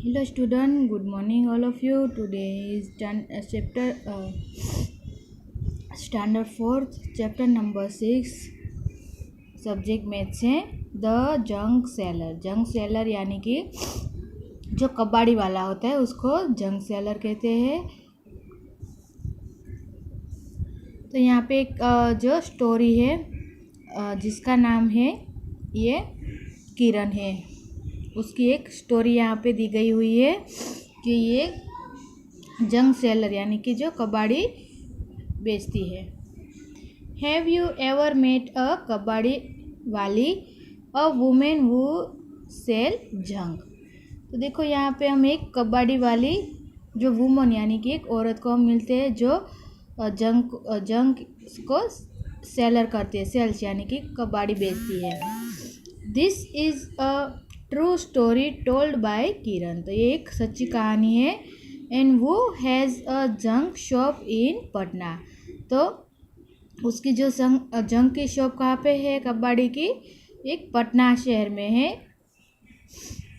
Hello student, good morning all of you. Today is chapter standard 4th, chapter number 6, subject maths है the junk seller. Junk seller यानी कि जो कबाड़ी वाला होता है उसको जंक सेलर कहते हैं। तो यहाँ पे एक जो स्टोरी है जिसका नाम है ये किरण है, उसकी एक स्टोरी यहाँ पे दी गई हुई है कि ये जंक सेलर यानी कि जो कबाड़ी बेचती है। Have you ever met a कबाड़ी वाली a woman who sell junk. तो देखो यहाँ पे हम एक कबाड़ी वाली जो वुमन यानी कि एक औरत को हम मिलते हैं जो जंक को सेलर करती है, सेल्स यानी कि कबाड़ी बेचती है। This is a true story told by Kiran. तो ये एक सच्ची कहानी है। एंड वो has a junk shop in Patna. तो उसकी जो जंक की शॉप कहाँ पे है कबाड़ी की, एक पटना शहर में है।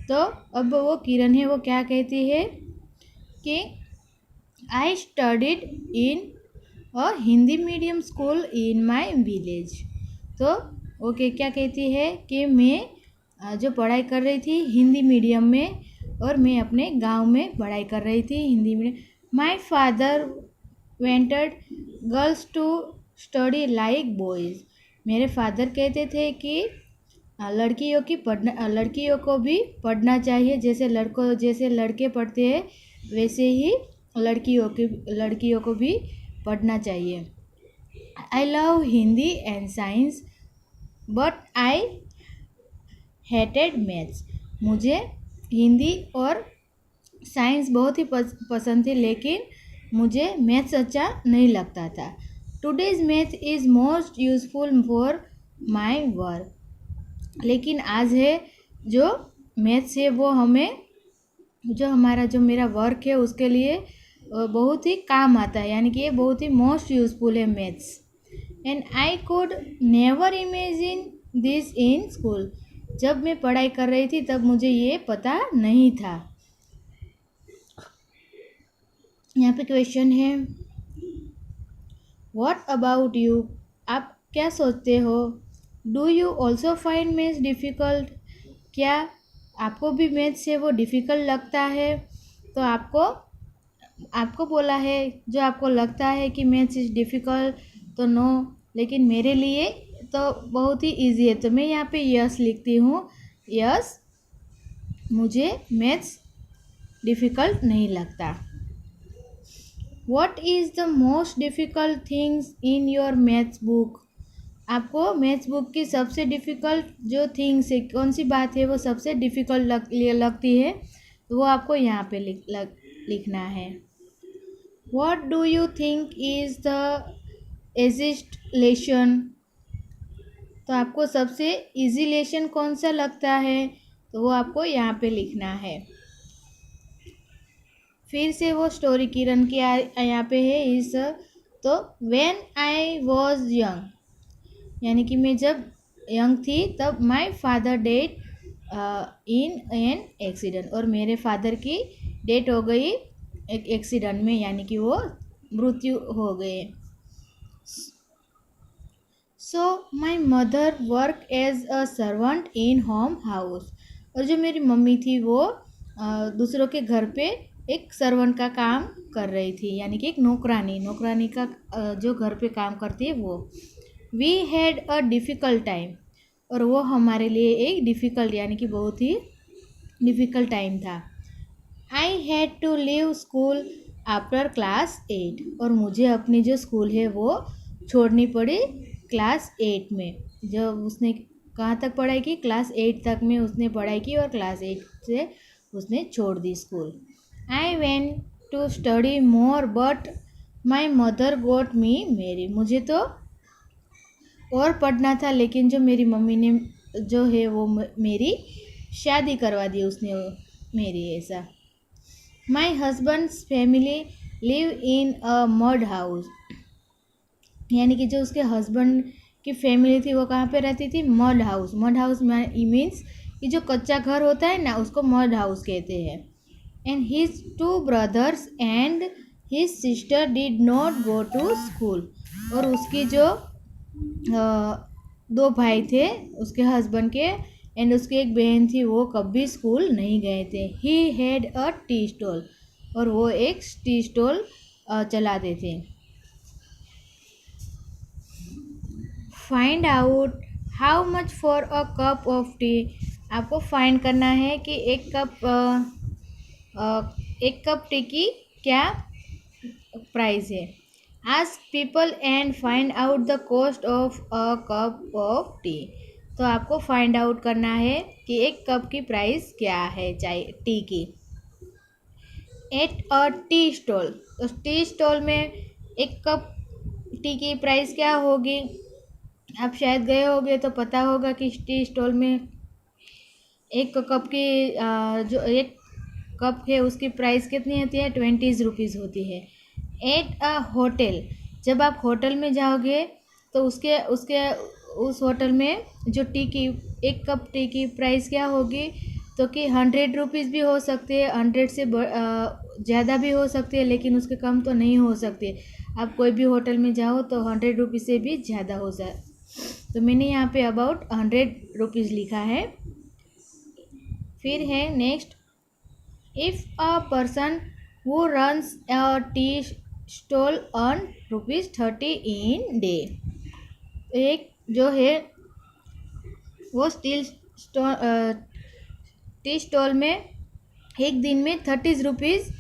तो अब वो किरण है वो क्या कहती है कि I studied in a Hindi medium school in my village. तो वो क्या कहती है कि मैं जो पढ़ाई कर रही थी हिंदी मीडियम में और मैं अपने गांव में पढ़ाई कर रही थी Hindi medium. My father wanted girls to study like boys. मेरे फादर कहते थे कि लड़कियों को भी पढ़ना चाहिए, जैसे लड़के पढ़ते हैं वैसे ही लड़कियों को भी पढ़ना चाहिए। I love Hindi and science but I hated maths. मुझे हिंदी और साइंस बहुत ही पसंद थी, लेकिन मुझे मैथ्स अच्छा नहीं लगता था। Today's math is most useful for my work. लेकिन आज है जो मैथ्स है वो हमें जो मेरा वर्क है उसके लिए बहुत ही काम आता है, यानी कि ये बहुत ही मोस्ट यूज़फुल है maths. And I could never imagine this in school. जब मैं पढ़ाई कर रही थी तब मुझे ये पता नहीं था। यहाँ पे क्वेश्चन है व्हाट अबाउट यू। आप क्या सोचते हो। Do you also find maths difficult. क्या आपको भी मैथ्स से वो डिफ़िकल्ट लगता है। तो आपको बोला है जो आपको लगता है कि मैथ्स इज़ डिफ़िकल्ट तो नो, लेकिन मेरे लिए तो बहुत ही इजी है। तो मैं यहाँ पे यस लिखती हूँ। यस, मुझे मैथ्स डिफ़िकल्ट नहीं लगता। What is the most difficult things in your maths book. आपको मैथ्स बुक की सबसे डिफ़िकल्ट जो थिंग्स है, कौन सी बात है वो सबसे डिफ़िकल्ट लगती है, तो वो आपको यहाँ पे लिखना है। What do you think is the easiest lesson. तो आपको सबसे इजी लेसन कौन सा लगता है, तो वो आपको यहाँ पे लिखना है। फिर से वो स्टोरी किरण की यहाँ पे है इस। तो व्हेन आई वॉज यंग, यानी कि मैं जब यंग थी तब my father dead in an accident. और मेरे फादर की डेथ हो गई एक एक्सीडेंट में, यानी कि वो मृत्यु हो गए। So my mother work as a servant in home house. और जो मेरी मम्मी थी वो दूसरों के घर पे एक सर्वेंट का काम कर रही थी, यानी कि एक नौकरानी का जो घर पे काम करती है वो। We had a difficult time. और वो हमारे लिए एक डिफ़िकल्ट यानी कि बहुत ही डिफ़िकल्ट टाइम था। I had to leave school after class 8। और मुझे अपनी जो स्कूल है वो छोड़नी पड़ी क्लास 8 में। जब उसने कहाँ तक पढ़ाई की, क्लास 8 तक में उसने पढ़ाई की और क्लास 8 से उसने छोड़ दी school. I went to study more but my mother got me marry. मुझे तो और पढ़ना था, लेकिन जो मेरी मम्मी ने जो है वो मेरी शादी करवा दी उसने मेरी, ऐसा। My husband's family live in a mud house. यानी कि जो उसके हस्बैंड की फैमिली थी वो कहाँ पे रहती थी, mud house. Mud house means कि जो कच्चा घर होता है ना उसको मड हाउस कहते हैं। and his two brothers and his sister did not go to school. और उसकी जो दो भाई थे उसके हस्बैंड के एंड उसकी एक बहन थी, वो कभी स्कूल नहीं गए थे. He had a tea stall, और वो एक टी स्टॉल चलाते थे. Find out how much for a cup of T. आपको फाइंड करना है कि एक कप टी की क्या प्राइस है. Ask people and find out the cost of a cup of T. तो आपको फाइंड आउट करना है कि एक कप की प्राइस क्या है चाय टी की. एट अ टी स्टॉल, तो टी स्टॉल में एक कप टी की प्राइस क्या होगी. आप शायद गए होंगे तो पता होगा कि टी स्टॉल में एक कप की जो एक कप है उसकी प्राइस कितनी होती है, 20 रुपीज़ होती है. एट अ होटल, जब आप होटल में जाओगे तो उसके उसके उस होटल में जो टी की एक कप टी की प्राइस क्या होगी, तो कि 100 रुपीज़ भी हो सकते हैं, 100 से ज़्यादा भी हो सकते हैं, लेकिन उसके कम तो नहीं हो सकते. आप कोई भी होटल में जाओ तो 100 रुपीज़ से भी ज़्यादा हो जाए. तो मैंने यहाँ पे अबाउट 100 रुपीज़ लिखा है. फिर है next, if a person who runs a tea stall earn ₹30 in day. एक जो है वो टी स्टॉल में एक दिन में 30 रुपीज़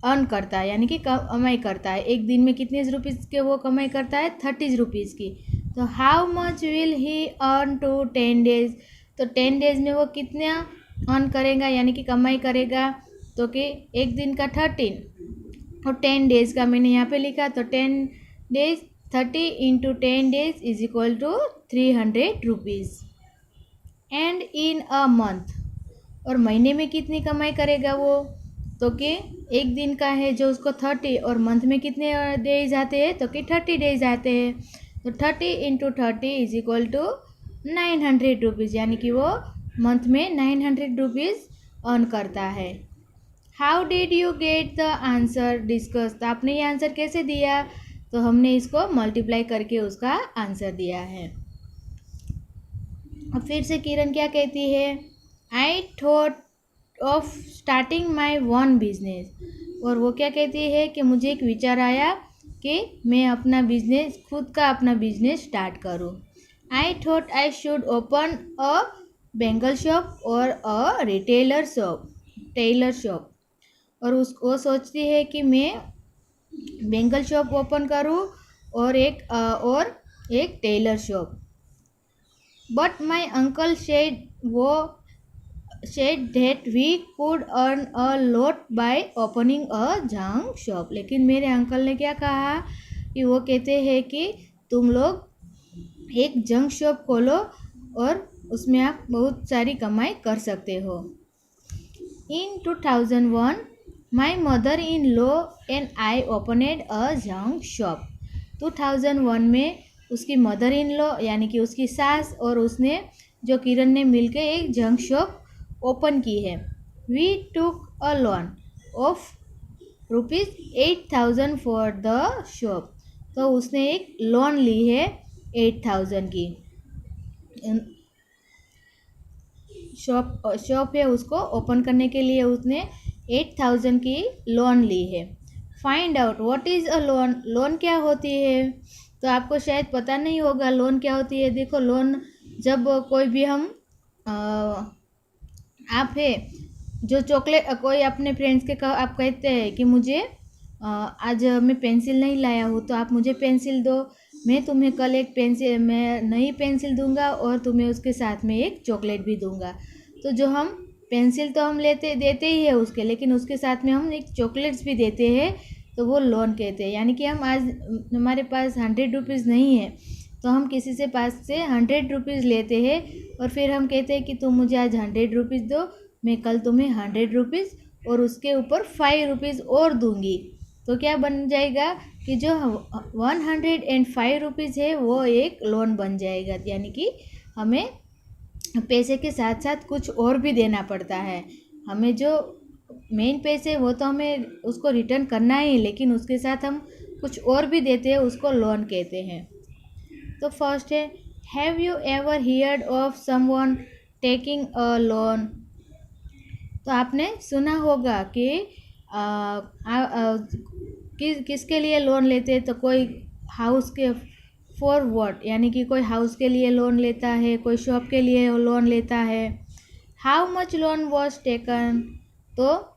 अर्न करता है, यानी कि कमाई करता है. एक दिन में कितने रुपीज़ के वो कमाई करता है, 30 रुपीज़ की. तो how much will he earn to 10 days. तो 10 डेज में वो कितना अर्न करेगा, यानी कि कमाई करेगा. तो कि एक दिन का 13 और 10 डेज़ का मैंने यहाँ पे लिखा. तो 10 days 30 into 10 days is equal to 300 rupees. And in a month, और महीने में कितनी कमाई करेगा वो, तो कि एक दिन का है जो उसको 30, और मंथ में कितने डेज आते हैं, तो कि 30 डेज आते हैं. तो 30 into 30 is equal to 900 rupees, यानी कि वो मंथ में 900 रुपीज़ अर्न करता है. How did you get the answer discuss. तो आपने ये आंसर कैसे दिया, तो हमने इसको मल्टीप्लाई करके उसका आंसर दिया है. अब फिर से किरण क्या कहती है, I thought of starting my one business. और वो क्या कहती है कि मुझे एक विचार आया कि मैं अपना बिजनेस, खुद का अपना बिजनेस स्टार्ट करूं. I thought I should open a bangle shop और a retailer shop, tailor shop. और उसको सोचती है कि मैं बेंगल शॉप ओपन करूं और एक Taylor shop. But my uncle said that we could earn a lot by opening a junk shop. लेकिन मेरे अंकल ने क्या कहा कि वो कहते हैं कि तुम लोग एक जंक शॉप खोलो और उसमें आप बहुत सारी कमाई कर सकते हो. In 2001 my mother in law and I opened a junk shop. 2001 में उसकी मदर इन लॉ यानी कि उसकी सास और उसने जो किरण ने मिलकर एक जंक शॉप ओपन की है. We took a loan of ₹8,000 for the shop. तो उसने एक लोन ली है 8,000 की. शॉप है उसको ओपन करने के लिए उसने 8,000 की लोन ली है. Find out what is a loan. Loan क्या होती है, तो आपको शायद पता नहीं होगा लोन क्या होती है. देखो, लोन जब कोई भी हम आप है जो चॉकलेट, कोई अपने फ्रेंड्स के आप कहते हैं कि मुझे आज मैं पेंसिल नहीं लाया हूँ तो आप मुझे पेंसिल दो, मैं तुम्हें कल एक पेंसिल, मैं नई पेंसिल दूंगा और तुम्हें उसके साथ में एक चॉकलेट भी दूंगा. तो जो हम पेंसिल तो हम देते ही है उसके, लेकिन उसके साथ में हम एक चॉकलेट्स भी देते हैं, तो वो लोन कहते हैं. यानी कि हम आज हमारे पास 100 रुपीज़ नहीं है तो हम किसी से पास से 100 रुपीज़ लेते हैं और फिर हम कहते हैं कि तुम मुझे आज 100 रुपीज़ दो, मैं कल तुम्हें 100 रुपीज़ और उसके ऊपर 5 रुपीज़ और दूंगी. तो क्या बन जाएगा कि जो 105 रुपीज़ है वो एक लोन बन जाएगा. यानी कि हमें पैसे के साथ साथ कुछ और भी देना पड़ता है. हमें जो मेन पैसे वो तो हमें उसको रिटर्न करना ही, लेकिन उसके साथ हम कुछ और भी देते हैं, उसको लोन कहते हैं। तो फर्स्ट है, have you ever heard of someone taking a loan. तो आपने सुना होगा कि किसके लिए लोन लेते हैं। तो कोई हाउस के फॉर व्हाट, यानी कि कोई हाउस के लिए लोन लेता है, कोई शॉप के लिए लोन लेता है। How much loan was taken, तो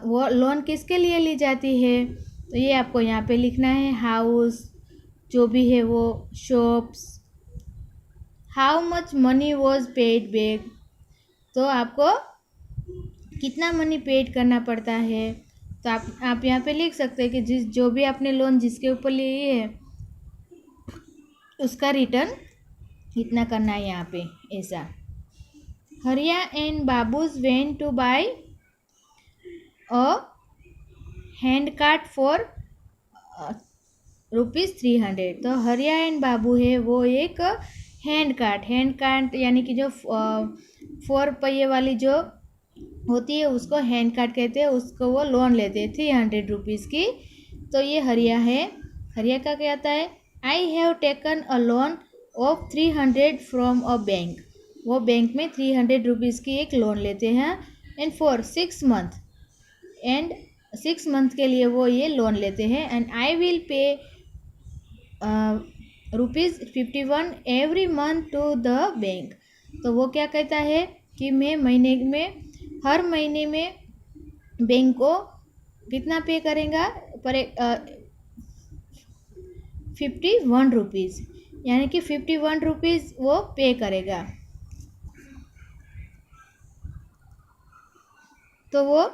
वो लोन किसके लिए ली जाती है। तो ये आपको यहाँ पे लिखना है, हाउस जो भी है वो, shops. How much money was paid back, तो आपको कितना मनी पेड करना पड़ता है। तो आप यहाँ पे लिख सकते हैं कि जो भी आपने लोन जिसके ऊपर लिए है उसका रिटर्न कितना करना है यहाँ पे, ऐसा। हरिया एंड बाबूज went to buy a hand cart for ₹300। तो हरिया एंड बाबू है वो एक हैंड कार्ट यानी कि जो 4 पहिए वाली जो होती है उसको हैंड कार्ट कहते हैं, उसको वो लोन लेते हैं ₹300 की। तो ये हरिया है, हरिया का क्या आता है, I have taken a loan of 300 from a bank. वो बैंक में ₹300 की एक लोन लेते हैं, and for 6 month, and 6 month के लिए वो ये लोन लेते हैं। And I will pay ₹51 every month to the bank. तो वो क्या कहता है कि मैं हर महीने में बैंक को कितना पे करेगा, पर ₹51, यानी कि ₹51 वो पे करेगा। तो वो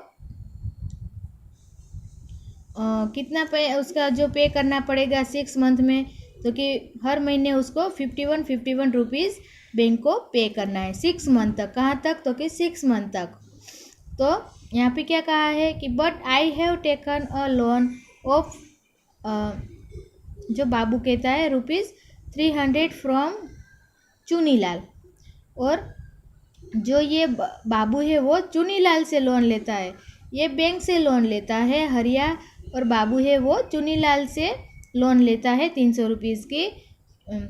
कितना पे उसका जो पे करना पड़ेगा 6 मंथ में, तो कि हर महीने उसको ₹51 बैंक को पे करना है 6 मंथ तक। कहाँ तक, तो कि 6 मंथ तक। तो यहाँ पे क्या कहा है कि but I have taken a loan of, जो बाबू कहता है ₹300 फ्रॉम चुनीलाल। और जो ये बाबू है वो चुनीलाल से लोन लेता है, ये बैंक से लोन लेता है। हरिया और बाबू है वो चुनीलाल से लोन लेता है ₹300 की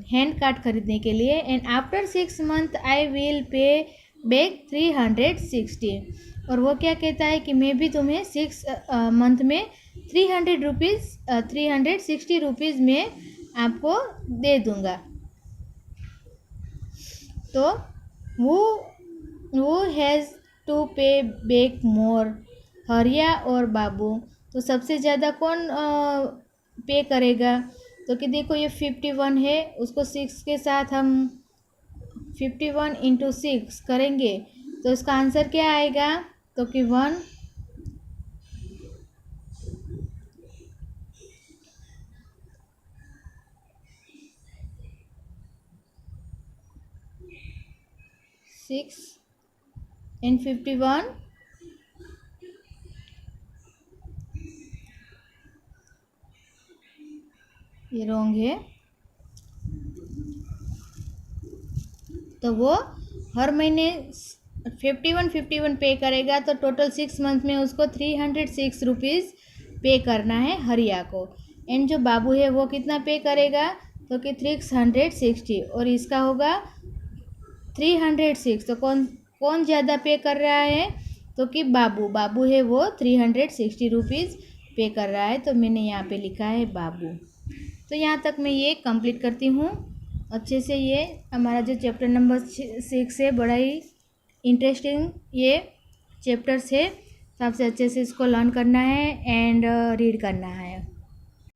हैंड कार्ट खरीदने के लिए। And after 6 month I will पे बैक 360। और वो क्या कहता है कि मैं भी तुम्हें 6 मंथ में ₹360 में आपको दे दूंगा। तो वो हैज़ टू पे बैक मोर, हरिया और बाबू। तो सबसे ज़्यादा कौन पे करेगा, तो कि देखो ये 51 है, उसको 6 के साथ हम 51 × 6 करेंगे तो इसका आंसर क्या आएगा, तो कि 1 6 and 51, ये रॉन्ग है। तो वो हर महीने 51 पे करेगा, तो टोटल 6 मंथ में उसको ₹306 पे करना है हरिया को। एंड जो बाबू है वो कितना पे करेगा, तो कि 360, और इसका होगा 306। तो कौन ज़्यादा पे कर रहा है, तो कि बाबू है वो ₹360 पे कर रहा है। तो मैंने यहाँ पे लिखा है बाबू। तो यहाँ तक मैं ये कंप्लीट करती हूँ अच्छे से। ये हमारा जो चैप्टर नंबर 6 है, बड़ा ही इंटरेस्टिंग ये चैप्टर्स है, सबसे अच्छे से इसको लर्न करना है एंड रीड करना है।